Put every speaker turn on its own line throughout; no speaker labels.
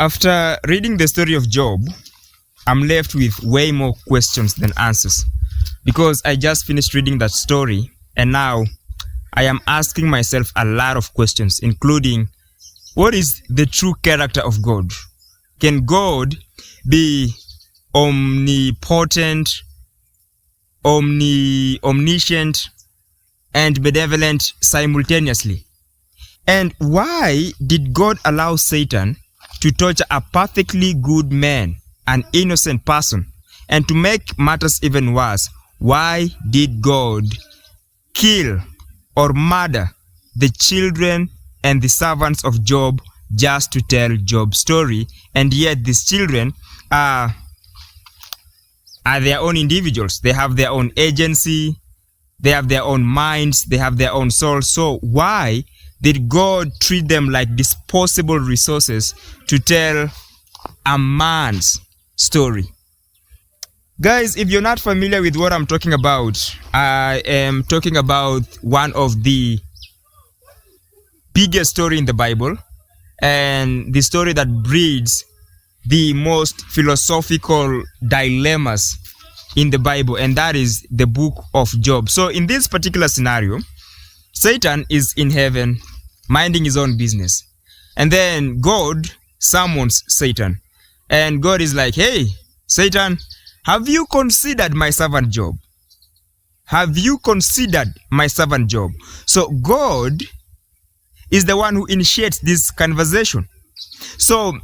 After reading the story of Job, I'm left with way more questions than answers, because I just finished reading that story and now I am asking myself a lot of questions, including what is the true character of God? Can God be omnipotent, omniscient, and benevolent simultaneously? And why did God allow Satan to torture a perfectly good man, an innocent person? And to make matters even worse, why did God kill or murder the children and the servants of Job just to tell Job's story? And yet these children are their own individuals. They have their own agency, they have their own minds, they have their own souls. So why did God treat them like disposable resources to tell a man's story? Guys, if you're not familiar with what I'm talking about, I am talking about one of the biggest story in the Bible, and the story that breeds the most philosophical dilemmas in the Bible, and that is the book of Job. So in this particular scenario, Satan is in heaven minding his own business, and then God summons Satan, and God is like, hey Satan, have you considered my servant Job? Have you considered my servant Job? So God is the one who initiates this conversation. So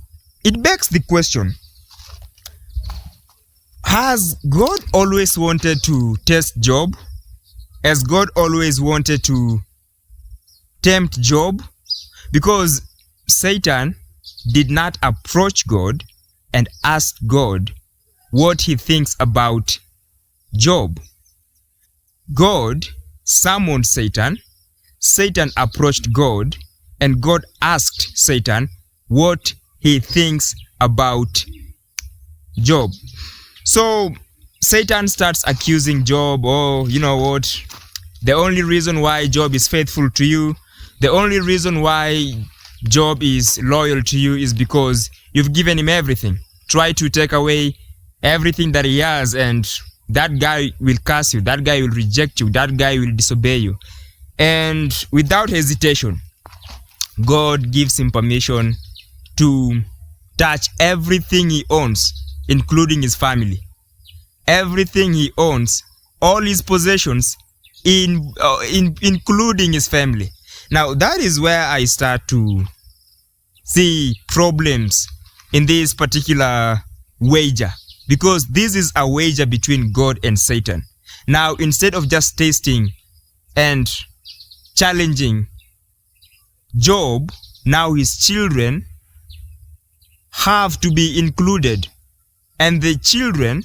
it begs the question, has God always wanted to test Job? Has God always wanted to tempt Job? Because Satan did not approach God and ask God what he thinks about Job. God summoned Satan, Satan approached God, and God asked Satan what he thinks about Job. So Satan starts accusing Job. Oh, you know what? The only reason why Job is faithful to you, the only reason why Job is loyal to you is because you've given him everything. Try to take away everything that he has and that guy will curse you, that guy will reject you, that guy will disobey you. And without hesitation, God gives him permission to touch everything he owns, including his family. Everything he owns, all his possessions, including his family. Now that is where I start to see problems in this particular wager, because this is a wager between God and Satan. Now instead of just tasting and challenging Job, now his children have to be included, and the children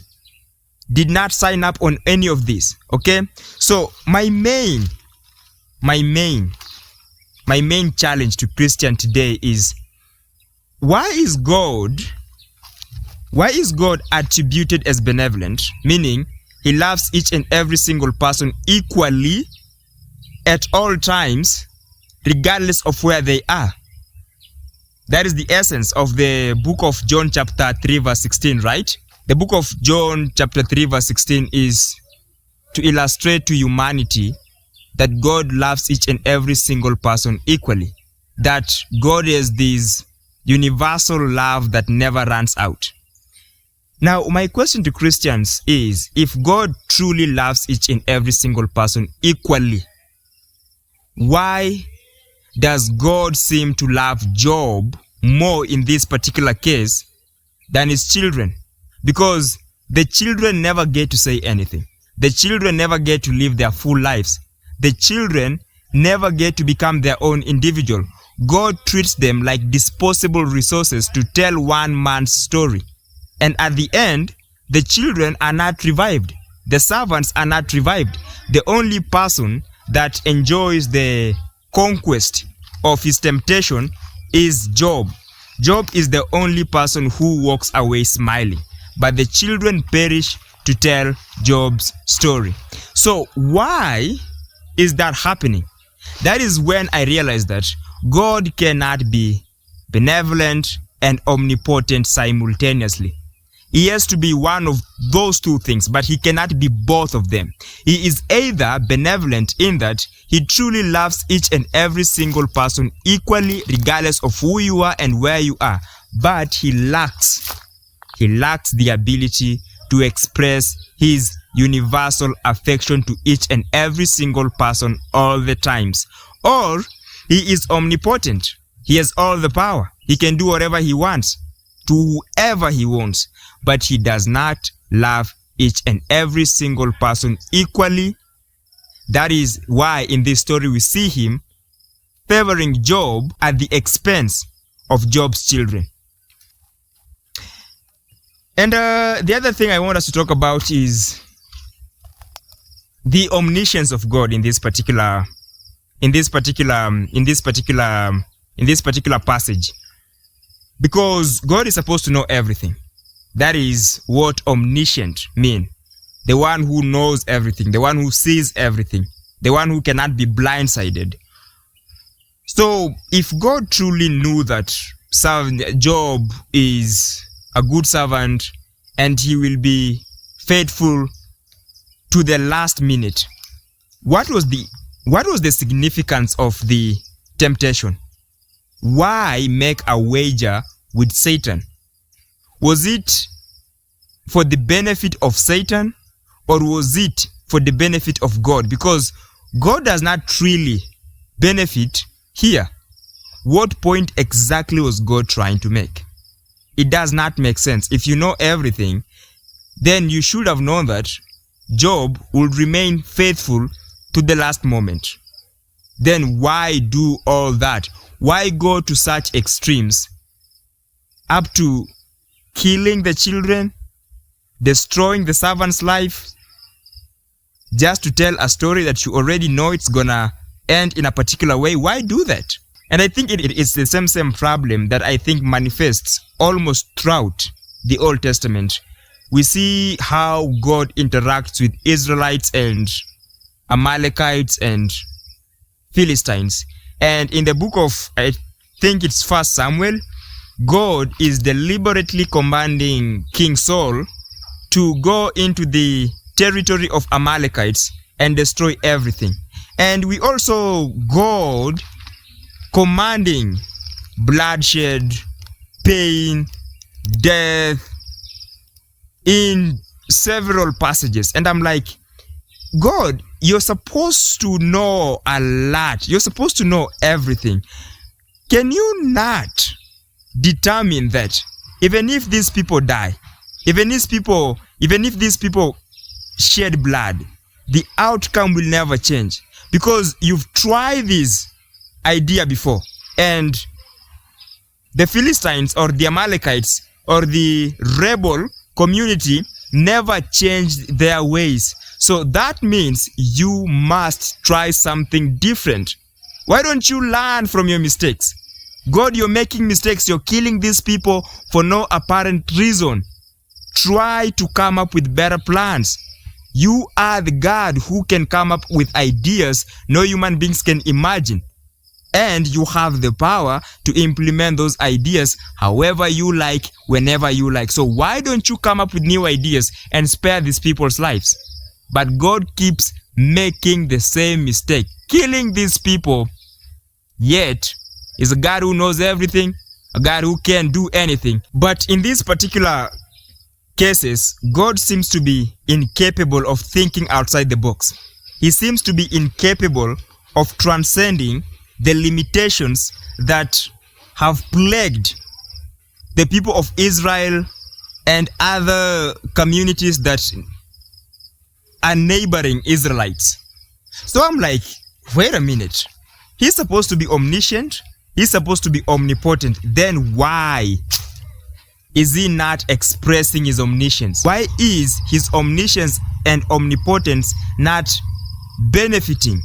did not sign up on any of this. Okay, so my main challenge to Christian today is, why is God attributed as benevolent, meaning he loves each and every single person equally at all times, regardless of where they are? That is the essence of the book of John chapter 3 verse 16, right? The book of John chapter 3 verse 16 is to illustrate to humanity that God loves each and every single person equally. That God is this universal love that never runs out. Now, my question to Christians is, if God truly loves each and every single person equally, why does God seem to love Job more in this particular case than his children? Because the children never get to say anything. The children never get to live their full lives. The children never get to become their own individual. God treats them like disposable resources to tell one man's story. And at the end, the children are not revived. The servants are not revived. The only person that enjoys the conquest of his temptation is Job. Job is the only person who walks away smiling, but the children perish to tell Job's story. So why is that happening? That is when I realized that God cannot be benevolent and omnipotent simultaneously. He has to be one of those two things, but he cannot be both of them. He is either benevolent in that he truly loves each and every single person equally, regardless of who you are and where you are, but he lacks the ability to express his universal affection to each and every single person all the times. Or he is omnipotent. He has all the power. He can do whatever he wants to whoever he wants, but he does not love each and every single person equally. That is why in this story we see him favoring Job at the expense of Job's children. And the other thing I want us to talk about is the omniscience of God in this particular passage. Because God is supposed to know everything. That is what omniscient mean. The one who knows everything, the one who sees everything, the one who cannot be blindsided. So if God truly knew that Job is a good servant and he will be faithful to the last minute, what was the significance of the temptation? Why make a wager with Satan? Was it for the benefit of Satan, or was it for the benefit of God? Because God does not really benefit here. What point exactly was God trying to make? It does not make sense. If you know everything, then you should have known that Job would remain faithful to the last moment. Then why do all that? Why go to such extremes, up to killing the children, destroying the servant's life, just to tell a story that you already know it's gonna end in a particular way? Why do that? And I think it is the same problem that I think manifests almost throughout the Old Testament. We see how God interacts with Israelites and Amalekites and Philistines. And in the book of, I think it's 1 Samuel, God is deliberately commanding King Saul to go into the territory of Amalekites and destroy everything. And we also God commanding bloodshed, pain, death in several passages. And I'm like, God, you're supposed to know a lot. You're supposed to know everything. Can you not determine that even if these people die, even if these people shed blood, the outcome will never change? Because you've tried this idea before, and the Philistines or the Amalekites or the rebel community never changed their ways. So that means you must try something different. Why don't you learn from your mistakes? God, you're making mistakes. You're killing these people for no apparent reason. Try to come up with better plans. You are the God who can come up with ideas no human beings can imagine. And you have the power to implement those ideas however you like, whenever you like. So why don't you come up with new ideas and spare these people's lives? But God keeps making the same mistake, killing these people. Yet, is a God who knows everything, a God who can do anything. But in these particular cases, God seems to be incapable of thinking outside the box. He seems to be incapable of transcending the limitations that have plagued the people of Israel and other communities that are neighboring Israelites. So I'm like, wait a minute. He's supposed to be omniscient. He's supposed to be omnipotent. Then why is he not expressing his omniscience? Why is his omniscience and omnipotence not benefiting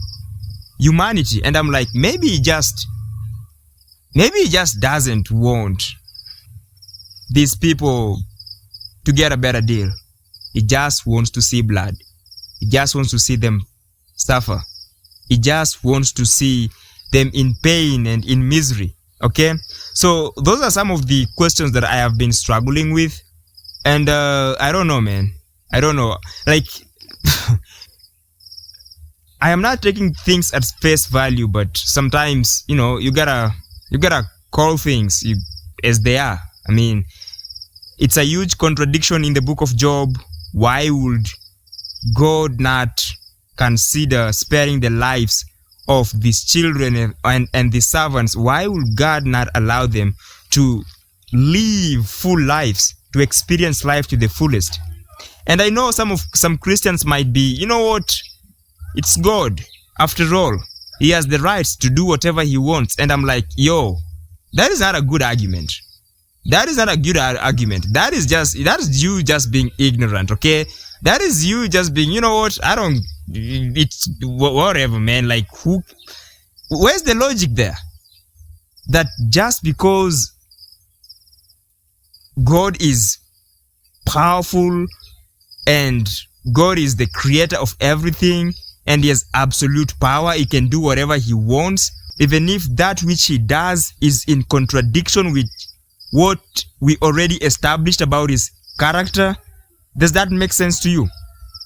humanity? And I'm like, maybe he just doesn't want these people to get a better deal. He just wants to see blood. He just wants to see them suffer. He just wants to see them in pain and in misery. Okay? So those are some of the questions that I have been struggling with. And I don't know, man. I don't know. Like, I am not taking things at face value, but sometimes, you gotta call things as they are. I mean, it's a huge contradiction in the book of Job. Why would God not consider sparing the lives of these children and the servants? Why would God not allow them to live full lives, to experience life to the fullest? And I know some Christians might be, you know what? It's God. After all, he has the rights to do whatever he wants. And I'm like, yo, that is not a good argument. That is not a good argument. That is you just being ignorant, okay? That is you just being, you know what? It's whatever, man. Like, where's the logic there? That just because God is powerful and God is the creator of everything and he has absolute power, he can do whatever he wants, even if that which he does is in contradiction with what we already established about his character, does that make sense to you?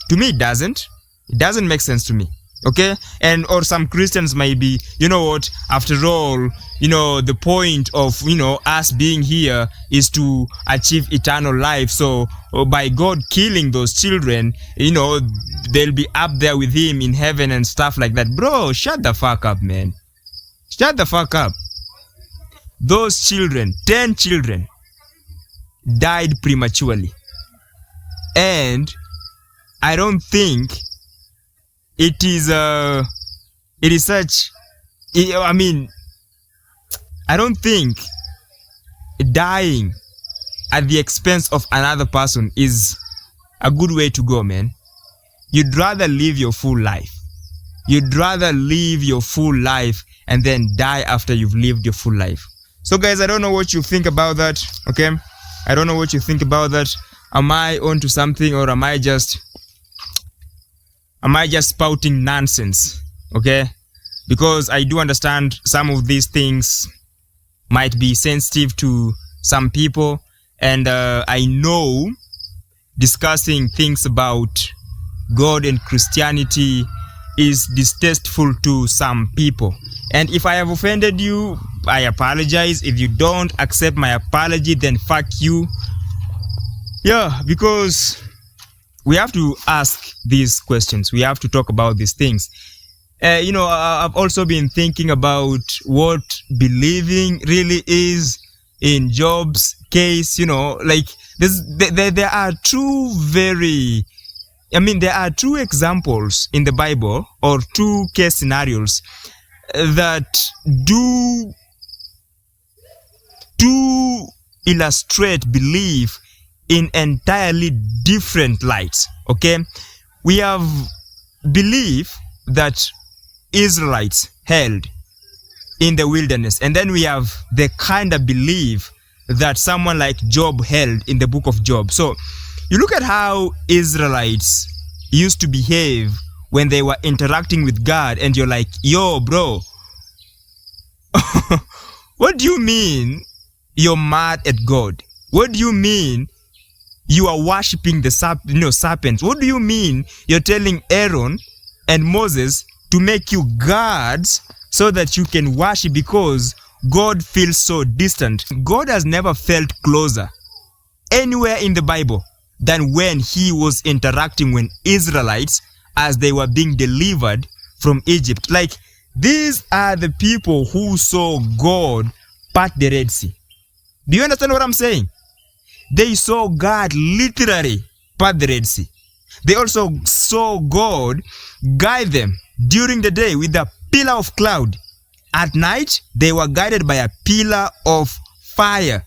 To me, it doesn't. It doesn't make sense to me. Okay? Or some Christians might be, you know what, after all, the point of, us being here is to achieve eternal life. So by God killing those children, they'll be up there with him in heaven and stuff like that. Bro, shut the fuck up, man. Shut the fuck up. Those children, 10 children, died prematurely. And I don't think it is such, I don't think dying at the expense of another person is a good way to go, man. You'd rather live your full life. You'd rather live your full life and then die after you've lived your full life. So guys, I don't know what you think about that, okay? I don't know what you think about that. Am I onto something, or am I just spouting nonsense, okay? Because I do understand some of these things might be sensitive to some people, and I know discussing things about God and Christianity is distasteful to some people. And if I have offended you, I apologize. If you don't accept my apology, then fuck you. Yeah, because we have to ask these questions. We have to talk about these things. I've also been thinking about what believing really is in Job's case. There are two examples in the Bible, or two case scenarios that do illustrate belief in entirely different lights, okay? We have belief that Israelites held in the wilderness, and then we have the kind of belief that someone like Job held in the book of Job. So you look at how Israelites used to behave when they were interacting with God, and you're like, yo, bro, what do you mean you're mad at God? What do you mean you are worshipping the serpents? What do you mean you're telling Aaron and Moses to make you gods so that you can worship, because God feels so distant? God has never felt closer anywhere in the Bible than when he was interacting with Israelites as they were being delivered from Egypt. Like, these are the people who saw God part the Red Sea. Do you understand what I'm saying? They saw God literally part the Red Sea. They also saw God guide them during the day with a pillar of cloud. At night, they were guided by a pillar of fire.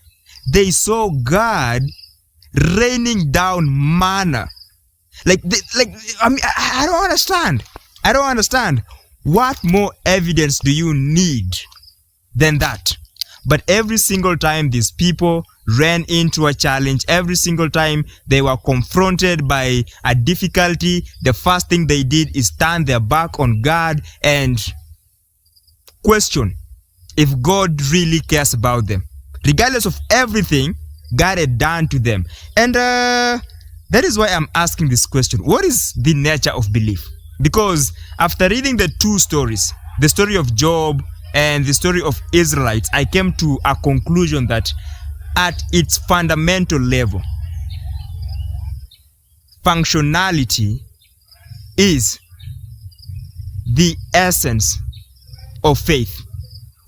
They saw God raining down manna. I don't understand. I don't understand. What more evidence do you need than that? But every single time these people ran into a challenge, every single time they were confronted by a difficulty, the first thing they did is turn their back on God and question if God really cares about them. Regardless of everything God had done to them. And that is why I'm asking this question. What is the nature of belief? Because after reading the two stories, the story of Job and the story of Israelites, I came to a conclusion that at its fundamental level, functionality is the essence of faith.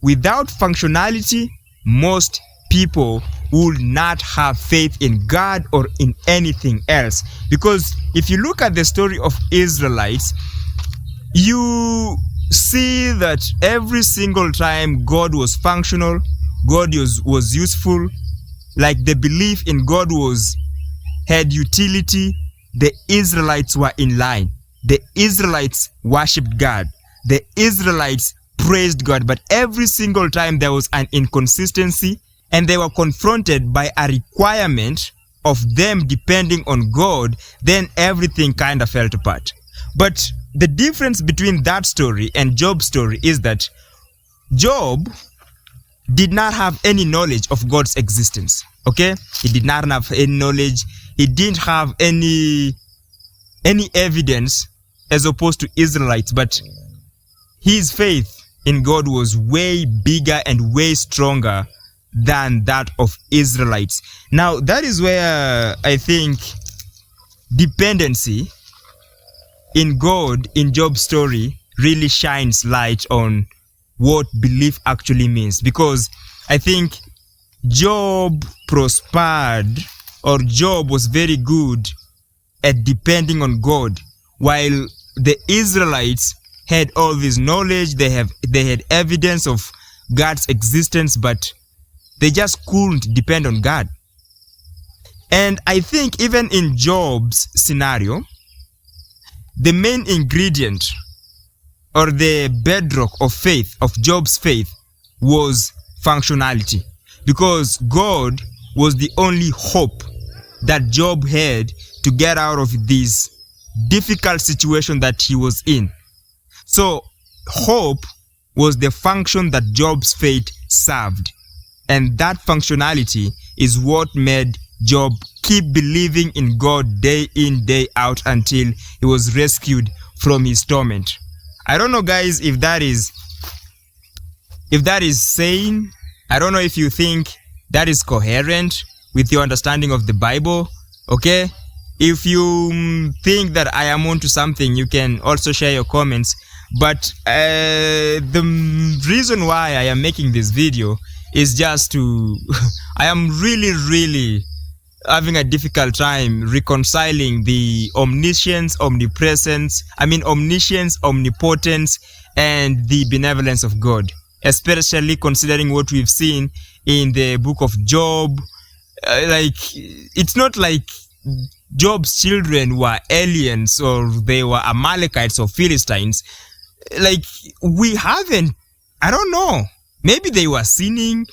Without functionality, most people will not have faith in God or in anything else. Because if you look at the story of Israelites, you see that every single time God was functional, God was useful, like the belief in God had utility, the Israelites were in line. The Israelites worshipped God. The Israelites praised God. But every single time there was an inconsistency, and they were confronted by a requirement of them depending on God, then everything kind of fell apart. But the difference between that story and Job's story is that Job did not have any knowledge of God's existence. Okay? He did not have any knowledge. He didn't have any evidence as opposed to Israelites, but his faith in God was way bigger and way stronger than that of Israelites. Now, that is where I think dependency in God in Job's story really shines light on what belief actually means. Because I think Job prospered, or Job was very good at depending on God, while the Israelites had all this knowledge, they had evidence of God's existence, but they just couldn't depend on God. And I think even in Job's scenario, the main ingredient or the bedrock of faith, of Job's faith, was functionality. Because God was the only hope that Job had to get out of this difficult situation that he was in. So hope was the function that Job's faith served. And that functionality is what made Job keep believing in God day in, day out until he was rescued from his torment. I don't know, guys, if that is sane. I don't know if you think that is coherent with your understanding of the Bible. Okay? If you think that I am onto something, you can also share your comments. But the reason why I am making this video is just to I am really having a difficult time reconciling the omniscience, omnipotence, and the benevolence of God, especially considering what we've seen in the book of Job. It's not like Job's children were aliens or they were Amalekites or Philistines. I don't know. Maybe they were sinning.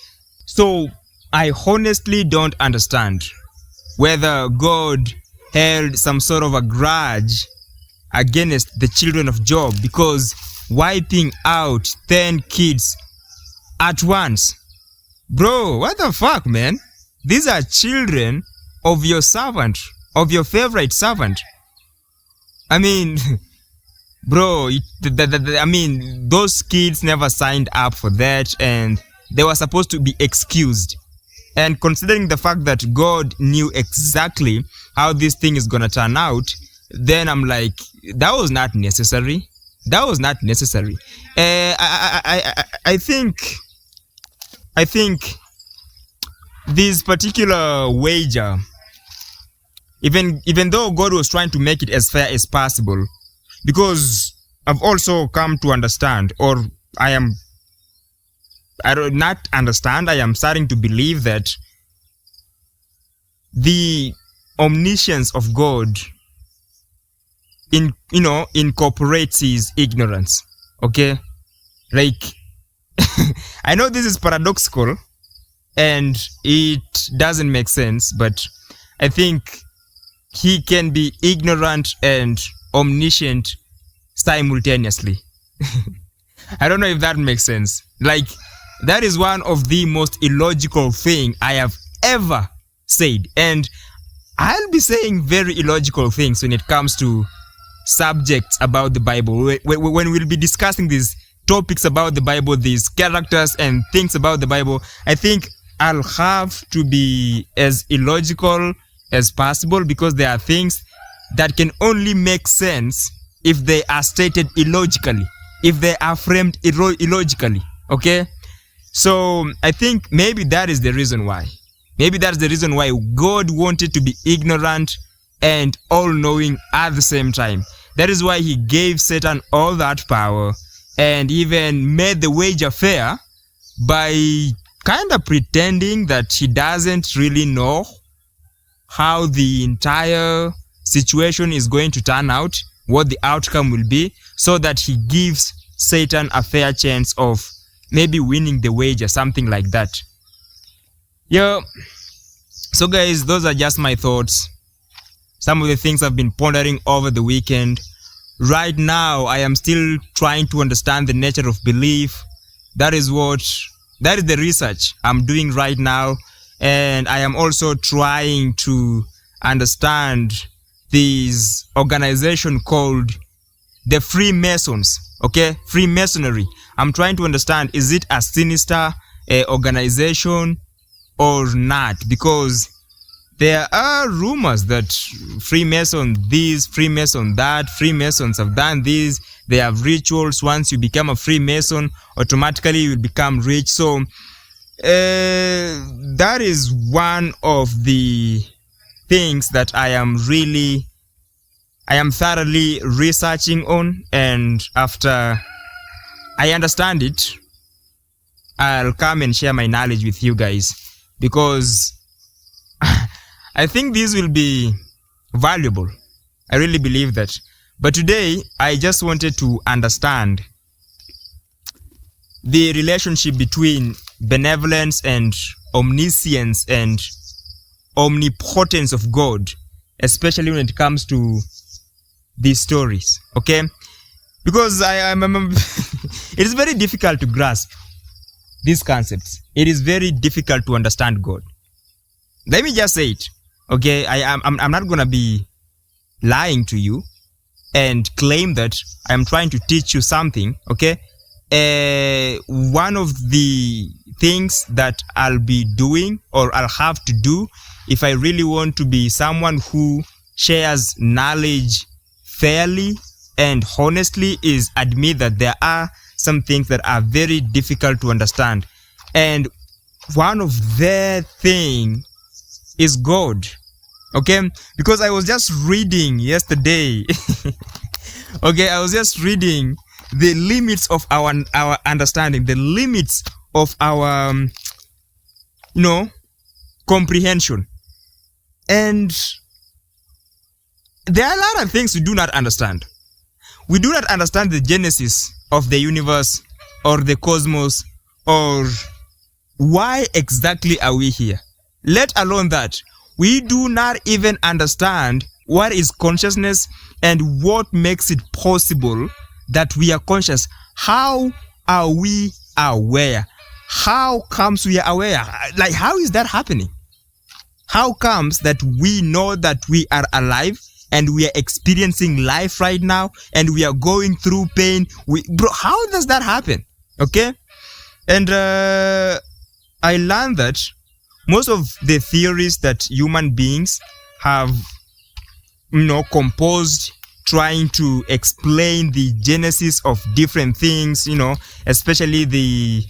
So I honestly don't understand whether God held some sort of a grudge against the children of Job, because wiping out 10 kids at once. Bro, what the fuck, man? These are children of your servant, of your favorite servant. I mean, bro, those kids never signed up for that, and they were supposed to be excused. And considering the fact that God knew exactly how this thing is gonna turn out, then I'm like, that was not necessary. That was not necessary. I think this particular wager, even though God was trying to make it as fair as possible, because I've also come to understand, or I am starting to believe that the omniscience of God incorporates his ignorance. Okay? Like, I know this is paradoxical and it doesn't make sense, but I think he can be ignorant and omniscient simultaneously. I don't know if that makes sense. Like That is one of the most illogical thing I have ever said. And I'll be saying very illogical things when it comes to subjects about the Bible. When we'll be discussing these topics about the Bible, these characters and things about the Bible, I think I'll have to be as illogical as possible, because there are things that can only make sense if they are stated illogically, if they are framed illogically. Okay? So I think maybe that is the reason why. Maybe that's the reason why God wanted to be ignorant and all-knowing at the same time. That is why he gave Satan all that power and even made the wager fair by kind of pretending that he doesn't really know how the entire situation is going to turn out, what the outcome will be, so that he gives Satan a fair chance of maybe winning the wager, something like that. Yeah. So guys, those are just my thoughts. Some of the things I've been pondering over the weekend. Right now, I am still trying to understand the nature of belief. That is the research I'm doing right now. And I am also trying to understand this organization called the Freemasons. Okay, Freemasonry. I'm trying to understand, is it a sinister organization or not? Because there are rumors that Freemason this, Freemason that, Freemasons have done this, they have rituals. Once you become a Freemason, automatically you will become rich. So that is one of the things that I am thoroughly researching on, and after I understand it, I'll come and share my knowledge with you guys, because I think this will be valuable. I really believe that. But today, I just wanted to understand the relationship between benevolence and omniscience and omnipotence of God, especially when it comes to these stories. Okay? Because it is very difficult to grasp these concepts. It is very difficult to understand God. Let me just say it. Okay, I'm not gonna be lying to you and claim that I'm trying to teach you something. Okay, one of the things that I'll be doing, or I'll have to do, if I really want to be someone who shares knowledge fairly and honestly, is admit that there are some things that are very difficult to understand, and one of their thing is God. Okay, because I was just reading yesterday. Okay, I was just reading the limits of our understanding, the limits of our comprehension, and there are a lot of things we do not understand. We do not understand the genesis of the universe or the cosmos, or why exactly are we here. Let alone that, we do not even understand what is consciousness and what makes it possible that we are conscious. How are we aware? How comes we are aware? Like, how is that happening? How comes that we know that we are alive and we are experiencing life right now and we are going through pain? Bro, how does that happen? Okay? And I learned that most of the theories that human beings have, composed, trying to explain the genesis of different things, especially the,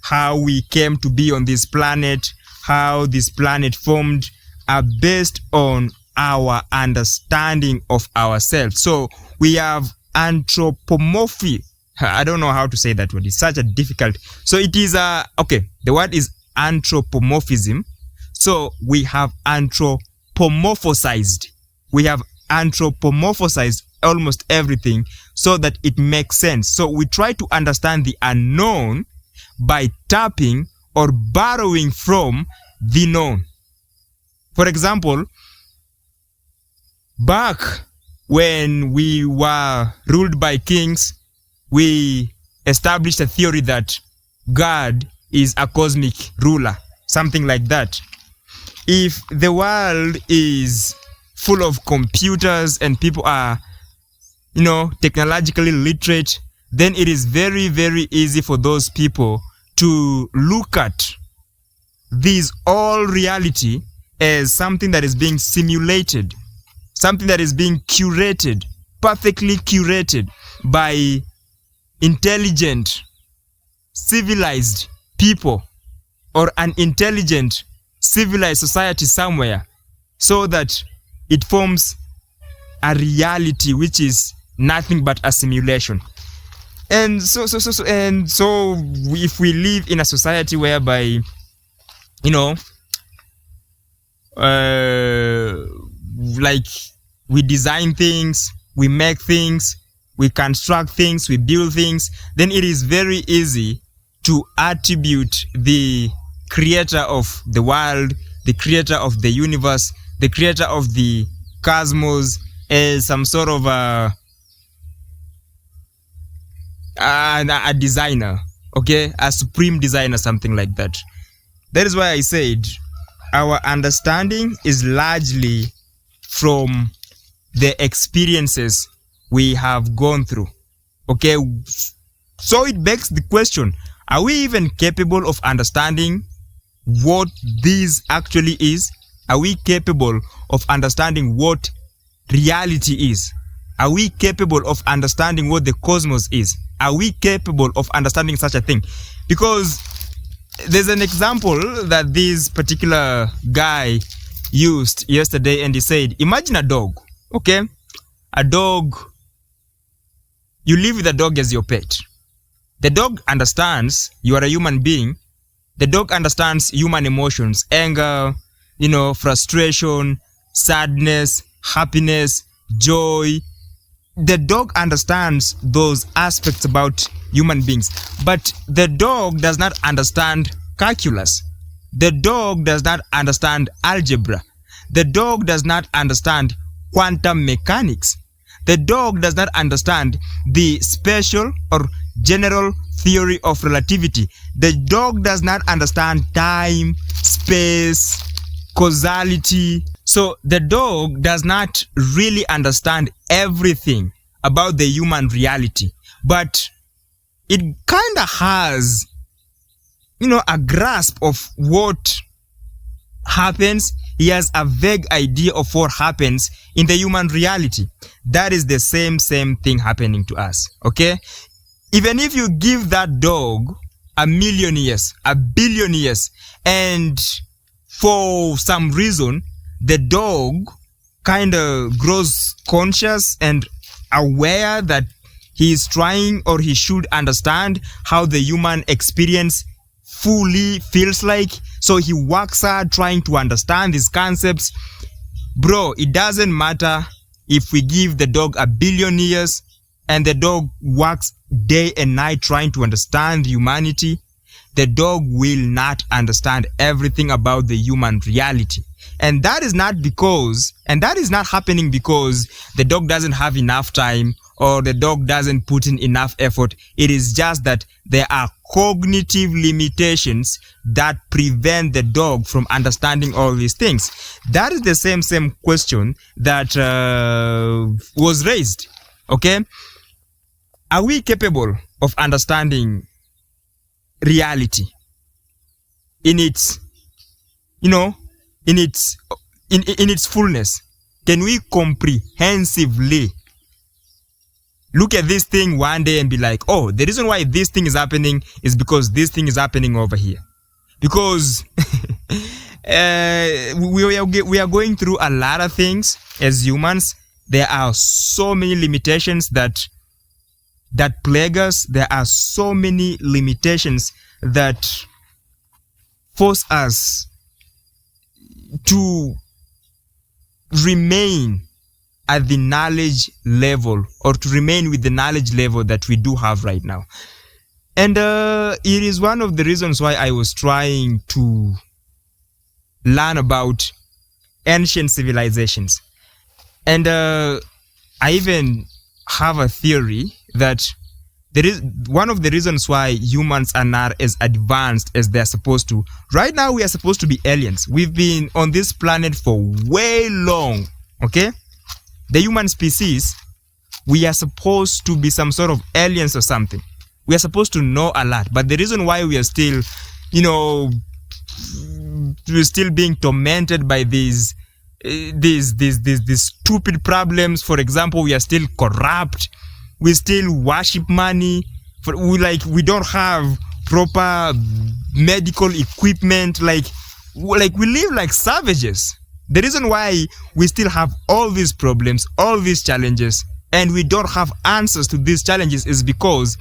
how we came to be on this planet, how this planet formed, are based on our understanding of ourselves. So we have anthropomorphy. I don't know how to say that word. It's such a difficult. So it is the word is anthropomorphism. So we have anthropomorphized. We have anthropomorphized almost everything so that it makes sense. So we try to understand the unknown by tapping or borrowing from the known. For example, back when we were ruled by kings, we established a theory that God is a cosmic ruler, something like that. If the world is full of computers and people are, technologically literate, then it is very, very easy for those people to look at this all reality as something that is being simulated, something that is being curated, perfectly curated by intelligent, civilized people or an intelligent, civilized society somewhere, so that it forms a reality which is nothing but a simulation. And so if we live in a society whereby, like we design things, we make things, we construct things, we build things, then it is very easy to attribute the creator of the world, the creator of the universe, the creator of the cosmos as some sort of a designer, okay? A supreme designer, something like that. That is why I said our understanding is largely from the experiences we have gone through, okay? So it begs the question, are we even capable of understanding what this actually is? Are we capable of understanding what reality is? Are we capable of understanding what the cosmos is? Are we capable of understanding such a thing? Because there's an example that this particular guy used yesterday, and he said, imagine a dog, okay? A dog, you live with a dog as your pet. The dog understands you are a human being. The dog understands human emotions, anger, frustration, sadness, happiness, joy. The dog understands those aspects about human beings. But the dog does not understand calculus. The dog does not understand algebra. The dog does not understand quantum mechanics. The dog does not understand the special or general theory of relativity. The dog does not understand time, space, causality. So the dog does not really understand everything about the human reality, but it kind of has, a grasp of what happens. He has a vague idea of what happens in the human reality. That is the same thing happening to us, okay? Even if you give that dog 1,000,000 years, 1,000,000,000 years, and for some reason, the dog kind of grows conscious and aware that he is trying, or he should understand how the human experience fully feels like. So he works hard trying to understand these concepts. Bro, it doesn't matter if we give the dog 1,000,000,000 years and the dog works day and night trying to understand humanity. The dog will not understand everything about the human reality. And that is not happening because the dog doesn't have enough time or the dog doesn't put in enough effort. It is just that there are cognitive limitations that prevent the dog from understanding all these things. That is the same question that was raised, okay? Are we capable of understanding reality in its, in its fullness? Can we comprehensively look at this thing one day and be like, oh, the reason why this thing is happening is because this thing is happening over here? Because we are going through a lot of things as humans. There are so many limitations that plague us. There are so many limitations that force us to remain at the knowledge level, or to remain with the knowledge level that we do have right now. And it is one of the reasons why I was trying to learn about ancient civilizations. And I even have a theory that there is one of the reasons why humans are not as advanced as they're supposed to. Right now, we are supposed to be aliens. We've been on this planet for way long, okay? The human species, we are supposed to be some sort of aliens or something. We are supposed to know a lot. But the reason why we are still, we're still being tormented by these stupid problems. For example, we are still corrupt. We still worship money. We don't have proper medical equipment. Like we live like savages. The reason why we still have all these problems, all these challenges, and we don't have answers to these challenges is because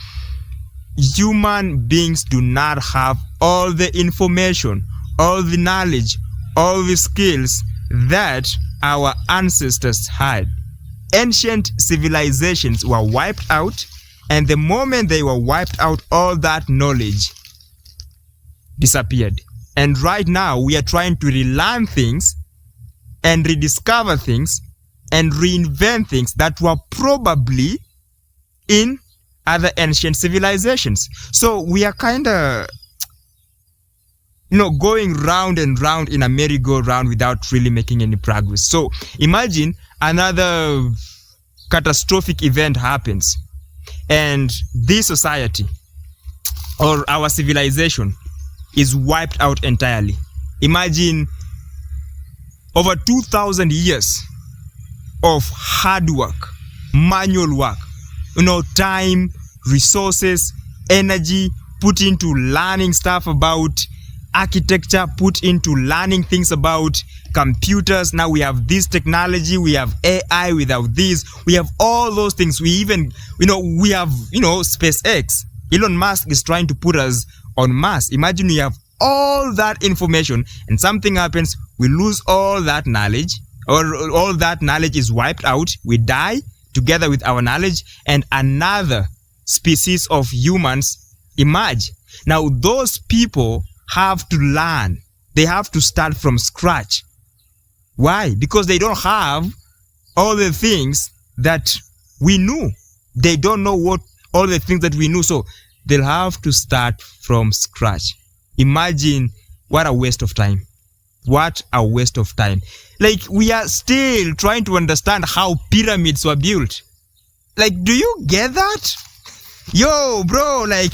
human beings do not have all the information, all the knowledge, all the skills that our ancestors had. Ancient civilizations were wiped out, and the moment they were wiped out, all that knowledge disappeared. And right now, we are trying to relearn things and rediscover things and reinvent things that were probably in other ancient civilizations. So we are kind of, going round and round in a merry-go-round without really making any progress. So imagine another catastrophic event happens and this society or our civilization is wiped out entirely. Imagine over 2,000 years of hard work, manual work, time, resources, energy put into learning stuff about architecture, put into learning things about computers. Now we have this technology, we have AI, without this, we have all those things. We even, we have, SpaceX. Elon Musk is trying to put us on Mars. Imagine we have all that information and something happens, we lose all that knowledge, or all that knowledge is wiped out. We die together with our knowledge, and another species of humans emerge. Now those people have to learn. They have to start from scratch. Why? Because they don't have all the things that we knew. They don't know all the things that we knew. So they'll have to start from scratch. Imagine what a waste of time. What a waste of time. Like, we are still trying to understand how pyramids were built. Like, do you get that? Yo, bro, like,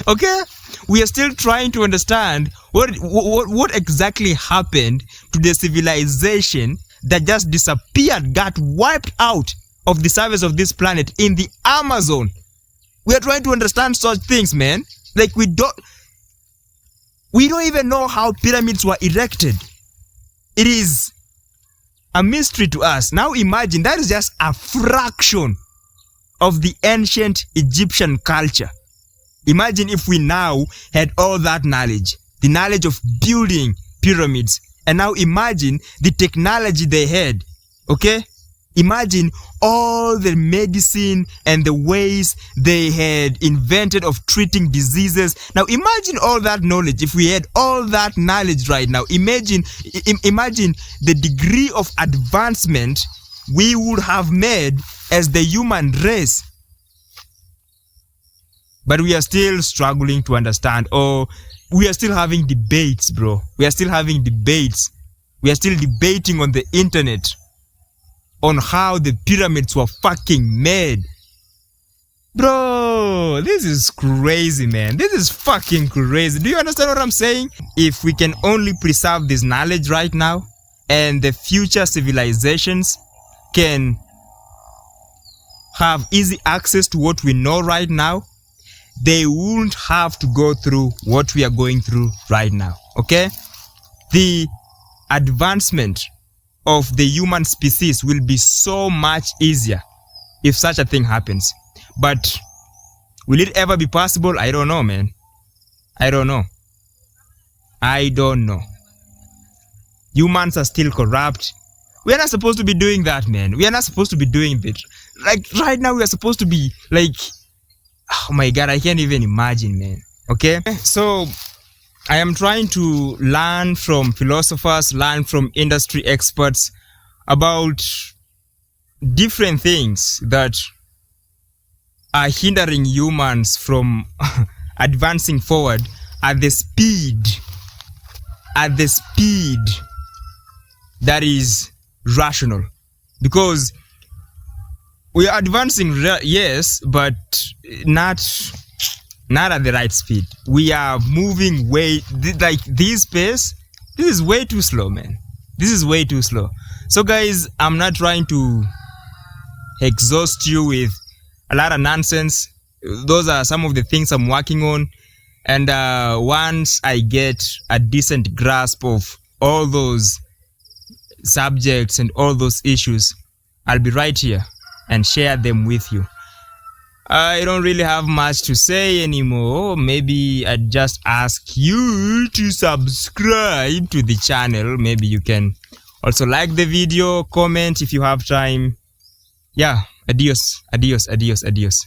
okay? We are still trying to understand what exactly happened to the civilization that just disappeared, got wiped out of the surface of this planet in the Amazon. We are trying to understand such things, man. Like, we don't even know how pyramids were erected. It is a mystery to us. Now imagine, that is just a fraction of the ancient Egyptian culture. Imagine if we now had all that knowledge, the knowledge of building pyramids, and now imagine the technology they had, okay? Imagine all the medicine and the ways they had invented of treating diseases. Now imagine all that knowledge. If we had all that knowledge right now, imagine the degree of advancement we would have made as the human race. But we are still struggling to understand, or we are still having debates, bro. We are still having debates. We are still debating on the internet on how the pyramids were fucking made. Bro, this is crazy, man. This is fucking crazy. Do you understand what I'm saying? If we can only preserve this knowledge right now, and the future civilizations can have easy access to what we know right now, they won't have to go through what we are going through right now, okay? The advancement of the human species will be so much easier if such a thing happens. But will it ever be possible? I don't know, man. I don't know. Humans are still corrupt. We are not supposed to be doing that, man. We are not supposed to be doing that. Like, right now we are supposed to be like, oh my God, I can't even imagine, man. Okay? So I am trying to learn from philosophers, learn from industry experts about different things that are hindering humans from advancing forward at the speed that is rational, because we are advancing, yes, but not at the right speed. We are moving like this pace. This is way too slow, man. This is way too slow. So guys, I'm not trying to exhaust you with a lot of nonsense. Those are some of the things I'm working on, and once I get a decent grasp of all those subjects and all those issues, I'll be right here and share them with you. I don't really have much to say anymore. Maybe I'd just ask you to subscribe to the channel. Maybe you can also like the video, comment if you have time. Yeah, adios, adios, adios, adios.